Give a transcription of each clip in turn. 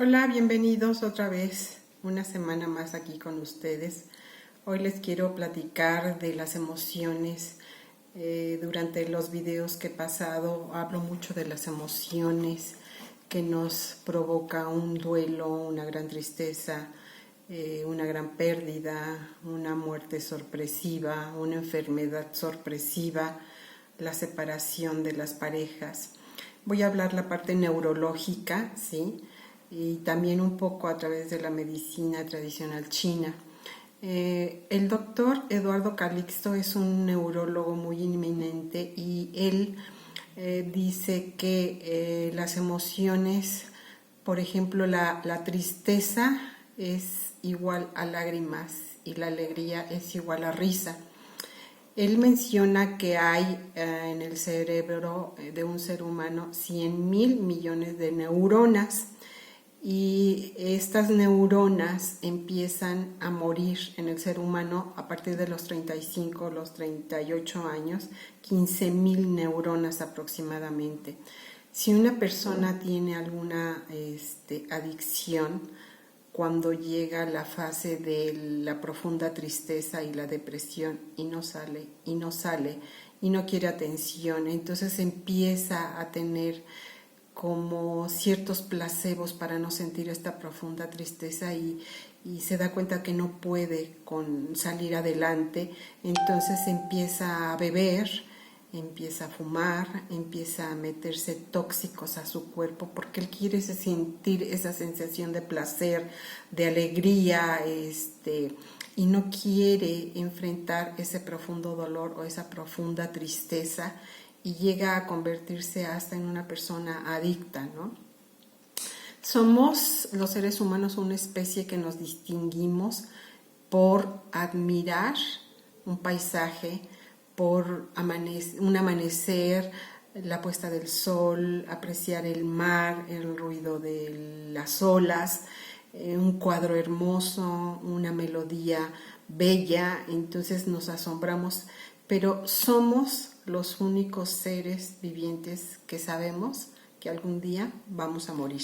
Hola, bienvenidos otra vez, una semana más aquí con ustedes. Hoy les quiero platicar de las emociones. Durante los videos que he pasado hablo mucho de las emociones que nos provoca un duelo, una gran tristeza, una gran pérdida, una muerte sorpresiva, una enfermedad sorpresiva, la separación de las parejas. Voy a hablar la parte neurológica, ¿sí? Y también un poco a través de la medicina tradicional china. El doctor Eduardo Calixto es un neurólogo muy eminente y él dice que las emociones, por ejemplo, la tristeza es igual a lágrimas y la alegría es igual a risa. Él menciona que hay en el cerebro de un ser humano 100.000 millones de neuronas y estas neuronas empiezan a morir en el ser humano a partir de los 35, los 38 años, 15.000 neuronas aproximadamente. Si una persona tiene alguna adicción, cuando llega la fase de la profunda tristeza y la depresión y no sale y no quiere atención, entonces empieza a tener como ciertos placebos para no sentir esta profunda tristeza y se da cuenta que no puede salir adelante, entonces empieza a beber, empieza a fumar, empieza a meterse tóxicos a su cuerpo porque él quiere sentir esa sensación de placer, de alegría, y no quiere enfrentar ese profundo dolor o esa profunda tristeza y llega a convertirse hasta en una persona adicta, ¿no? Somos los seres humanos una especie que nos distinguimos por admirar un paisaje, por un amanecer, la puesta del sol, apreciar el mar, el ruido de las olas, un cuadro hermoso, una melodía bella, entonces nos asombramos, pero somos los únicos seres vivientes que sabemos que algún día vamos a morir.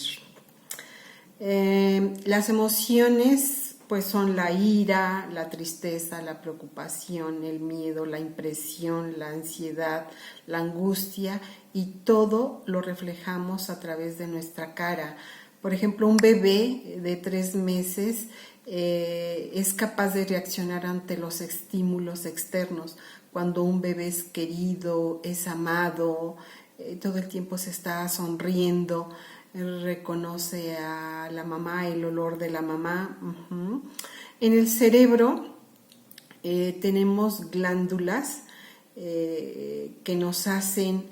Las emociones pues son la ira, la tristeza, la preocupación, el miedo, la impresión, la ansiedad, la angustia, y todo lo reflejamos a través de nuestra cara. Por ejemplo, un bebé de 3 meses es capaz de reaccionar ante los estímulos externos. Cuando un bebé es querido, es amado, todo el tiempo se está sonriendo, reconoce a la mamá, el olor de la mamá. En el cerebro tenemos glándulas que nos hacen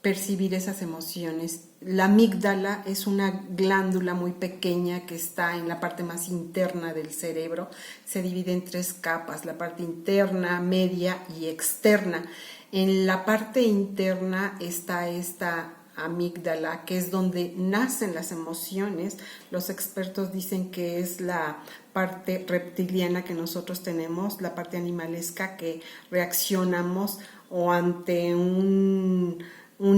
percibir esas emociones. La amígdala es una glándula muy pequeña que está en la parte más interna del cerebro. Se divide en 3 capas, la parte interna, media y externa. En la parte interna está esta amígdala, que es donde nacen las emociones. Los expertos dicen que es la parte reptiliana que nosotros tenemos, la parte animalesca que reaccionamos o ante un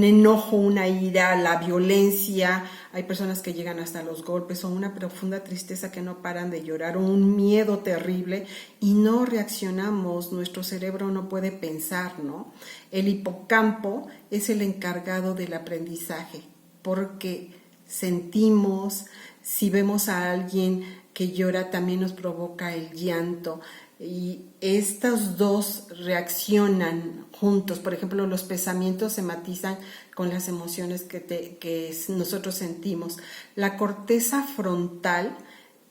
enojo, una ira, la violencia. Hay personas que llegan hasta los golpes, o una profunda tristeza que no paran de llorar, o un miedo terrible y no reaccionamos. Nuestro cerebro no puede pensar, ¿no? El hipocampo es el encargado del aprendizaje porque sentimos. Si vemos a alguien que llora, también nos provoca el llanto. Y estos dos reaccionan juntos. Por ejemplo, los pensamientos se matizan con las emociones que nosotros sentimos. La corteza frontal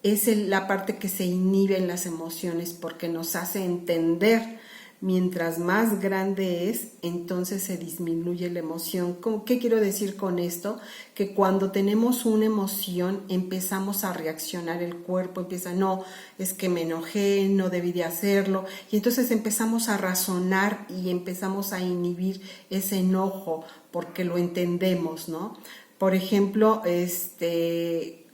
es la parte que se inhibe en las emociones porque nos hace entender. Mientras más grande es, entonces se disminuye la emoción. ¿Qué quiero decir con esto? Que cuando tenemos una emoción empezamos a reaccionar, el cuerpo empieza, no, es que me enojé, no debí de hacerlo, y entonces empezamos a razonar y empezamos a inhibir ese enojo porque lo entendemos, ¿no? Por ejemplo,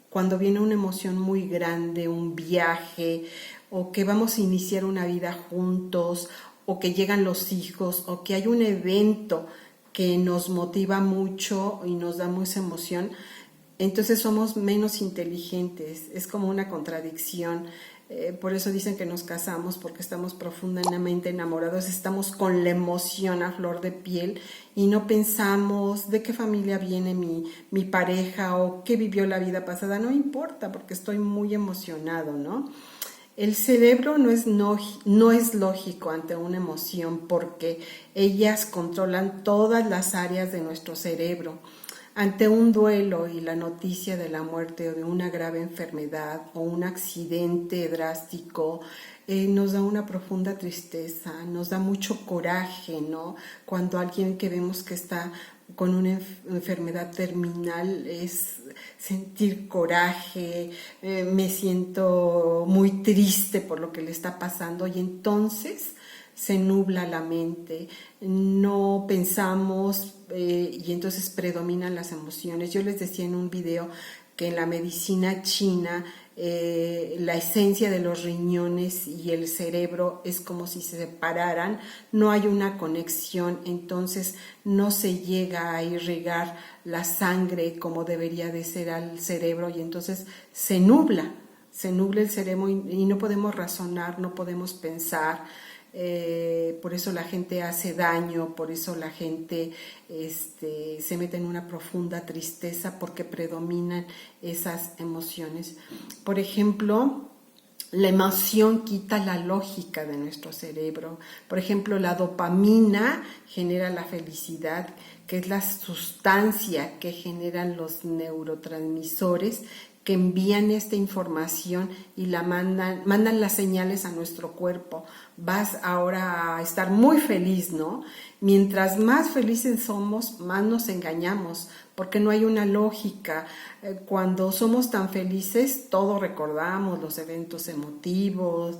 cuando viene una emoción muy grande, un viaje, o que vamos a iniciar una vida juntos, o que llegan los hijos, o que hay un evento que nos motiva mucho y nos da mucha emoción, entonces somos menos inteligentes, es como una contradicción. Por eso dicen que nos casamos, porque estamos profundamente enamorados, estamos con la emoción a flor de piel y no pensamos de qué familia viene mi pareja o qué vivió la vida pasada, no importa porque estoy muy emocionado, ¿no? El cerebro no es lógico ante una emoción porque ellas controlan todas las áreas de nuestro cerebro. Ante un duelo y la noticia de la muerte o de una grave enfermedad o un accidente drástico, nos da una profunda tristeza, nos da mucho coraje, ¿no? Cuando alguien que vemos que está con una enfermedad terminal es sentir coraje, me siento muy triste por lo que le está pasando y entonces se nubla la mente, no pensamos y entonces predominan las emociones. Yo les decía en un video que en la medicina china la esencia de los riñones y el cerebro es como si se separaran, no hay una conexión, entonces no se llega a irrigar la sangre como debería de ser al cerebro y entonces se nubla el cerebro y no podemos razonar, no podemos pensar. Por eso la gente hace daño, por eso la gente se mete en una profunda tristeza porque predominan esas emociones. Por ejemplo, la emoción quita la lógica de nuestro cerebro. Por ejemplo, la dopamina genera la felicidad, que es la sustancia que generan los neurotransmisores que envían esta información y la mandan las señales a nuestro cuerpo. Vas ahora a estar muy feliz, ¿no? Mientras más felices somos, más nos engañamos, porque no hay una lógica. Cuando somos tan felices, todo recordamos, los eventos emotivos,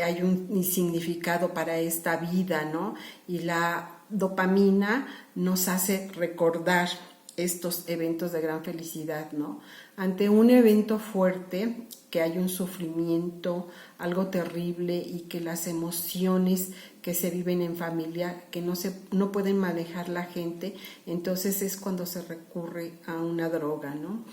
hay un significado para esta vida, ¿no? Y la dopamina nos hace recordar estos eventos de gran felicidad, ¿no? Ante un evento fuerte, que hay un sufrimiento, algo terrible y que las emociones que se viven en familia, que no pueden manejar la gente, entonces es cuando se recurre a una droga, ¿no?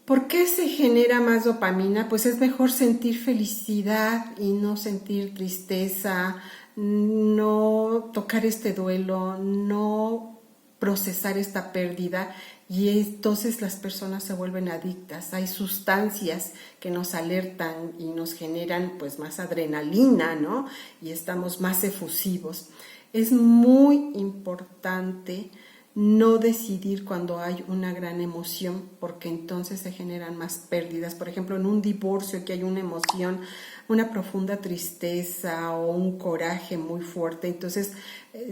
¿Por qué se genera más dopamina? Pues es mejor sentir felicidad y no sentir tristeza, no tocar este duelo, no procesar esta pérdida y entonces las personas se vuelven adictas. Hay sustancias que nos alertan y nos generan pues más adrenalina, ¿no? Y estamos más efusivos. Es muy importante no decidir cuando hay una gran emoción, porque entonces se generan más pérdidas. Por ejemplo, en un divorcio que hay una emoción, una profunda tristeza o un coraje muy fuerte, entonces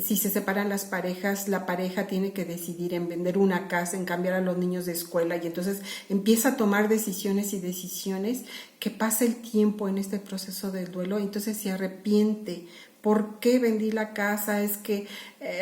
si se separan las parejas, la pareja tiene que decidir en vender una casa, en cambiar a los niños de escuela y entonces empieza a tomar decisiones y decisiones que pasa el tiempo en este proceso del duelo y entonces se arrepiente. ¿Por qué vendí la casa? Es que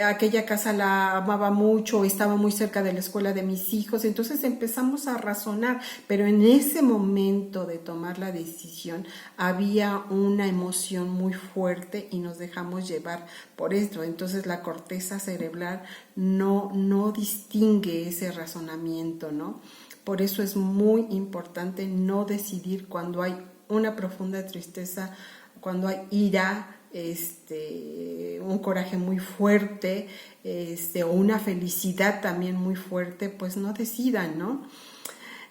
aquella casa la amaba mucho, estaba muy cerca de la escuela de mis hijos. Entonces empezamos a razonar, pero en ese momento de tomar la decisión había una emoción muy fuerte y nos dejamos llevar por esto. Entonces la corteza cerebral no distingue ese razonamiento, ¿no? Por eso es muy importante no decidir cuando hay una profunda tristeza, cuando hay ira, un coraje muy fuerte, o una felicidad también muy fuerte, pues no decidan, ¿no?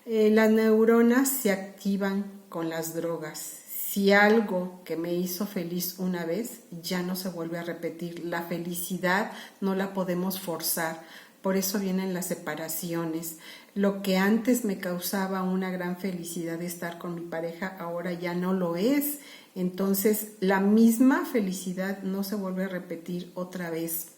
Las neuronas se activan con las drogas. Si algo que me hizo feliz una vez ya no se vuelve a repetir, la felicidad no la podemos forzar. Por eso vienen las separaciones. Lo que antes me causaba una gran felicidad de estar con mi pareja, ahora ya no lo es. Entonces, la misma felicidad no se vuelve a repetir otra vez.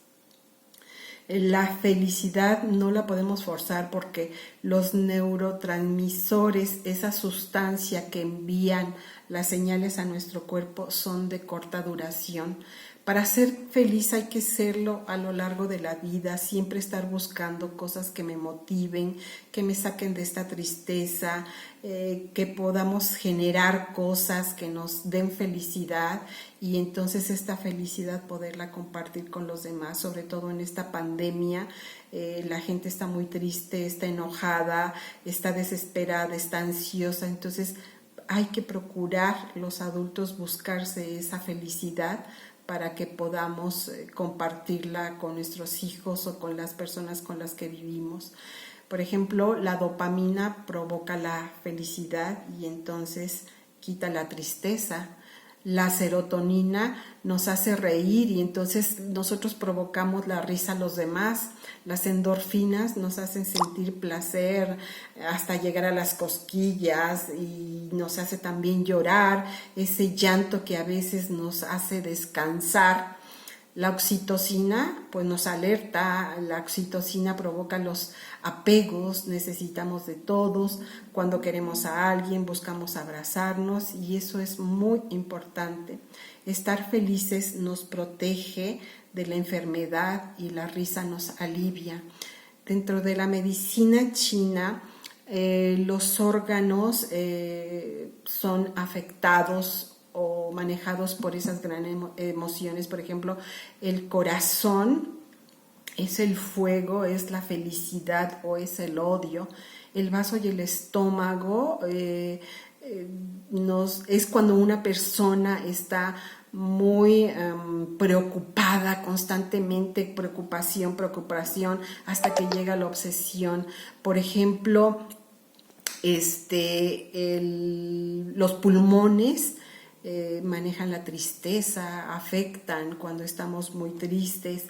La felicidad no la podemos forzar porque los neurotransmisores, esa sustancia que envían las señales a nuestro cuerpo, son de corta duración. Para ser feliz hay que serlo a lo largo de la vida, siempre estar buscando cosas que me motiven, que me saquen de esta tristeza, que podamos generar cosas que nos den felicidad y entonces esta felicidad poderla compartir con los demás, sobre todo en esta pandemia. La gente está muy triste, está enojada, está desesperada, está ansiosa, entonces hay que procurar los adultos buscarse esa felicidad para que podamos compartirla con nuestros hijos o con las personas con las que vivimos. Por ejemplo, la dopamina provoca la felicidad y entonces quita la tristeza. La serotonina nos hace reír y entonces nosotros provocamos la risa a los demás. Las endorfinas nos hacen sentir placer hasta llegar a las cosquillas y nos hace también llorar, ese llanto que a veces nos hace descansar. La oxitocina pues nos alerta, la oxitocina provoca los apegos, necesitamos de todos, cuando queremos a alguien buscamos abrazarnos y eso es muy importante. Estar felices nos protege de la enfermedad y la risa nos alivia. Dentro de la medicina china, los órganos son afectados o manejados por esas grandes emociones. Por ejemplo, el corazón es el fuego, es la felicidad o es el odio. El vaso y el estómago es cuando una persona está muy preocupada constantemente, preocupación, hasta que llega la obsesión. Por ejemplo, los pulmones manejan la tristeza, afectan cuando estamos muy tristes.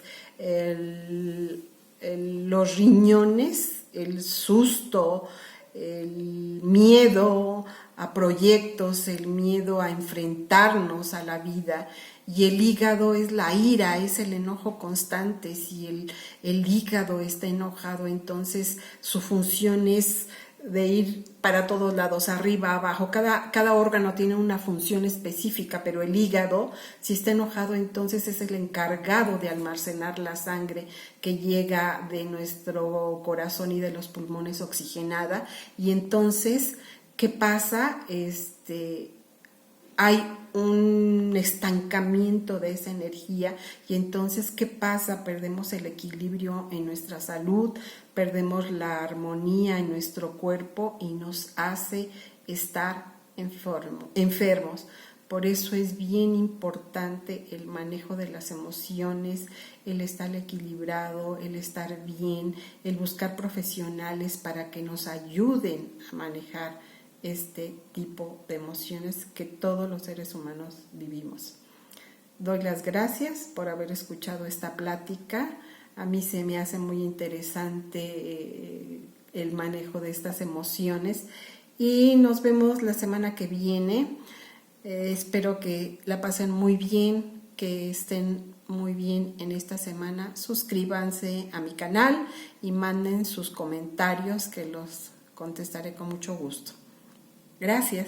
Los riñones, el susto, el miedo a proyectos, el miedo a enfrentarnos a la vida. Y el hígado es la ira, es el enojo constante. Si el hígado está enojado, entonces su función es de ir para todos lados, arriba, abajo. Cada órgano tiene una función específica, pero el hígado, si está enojado, entonces es el encargado de almacenar la sangre que llega de nuestro corazón y de los pulmones oxigenada. Y entonces, ¿qué pasa? Hay un estancamiento de esa energía y entonces, ¿qué pasa? Perdemos el equilibrio en nuestra salud, perdemos la armonía en nuestro cuerpo y nos hace estar enfermos. Por eso es bien importante el manejo de las emociones, el estar equilibrado, el estar bien, el buscar profesionales para que nos ayuden a manejar este tipo de emociones que todos los seres humanos vivimos. Doy las gracias por haber escuchado esta plática. A mí se me hace muy interesante el manejo de estas emociones y nos vemos la semana que viene. Espero que la pasen muy bien, que estén muy bien en esta semana. Suscríbanse a mi canal y manden sus comentarios que los contestaré con mucho gusto. Gracias.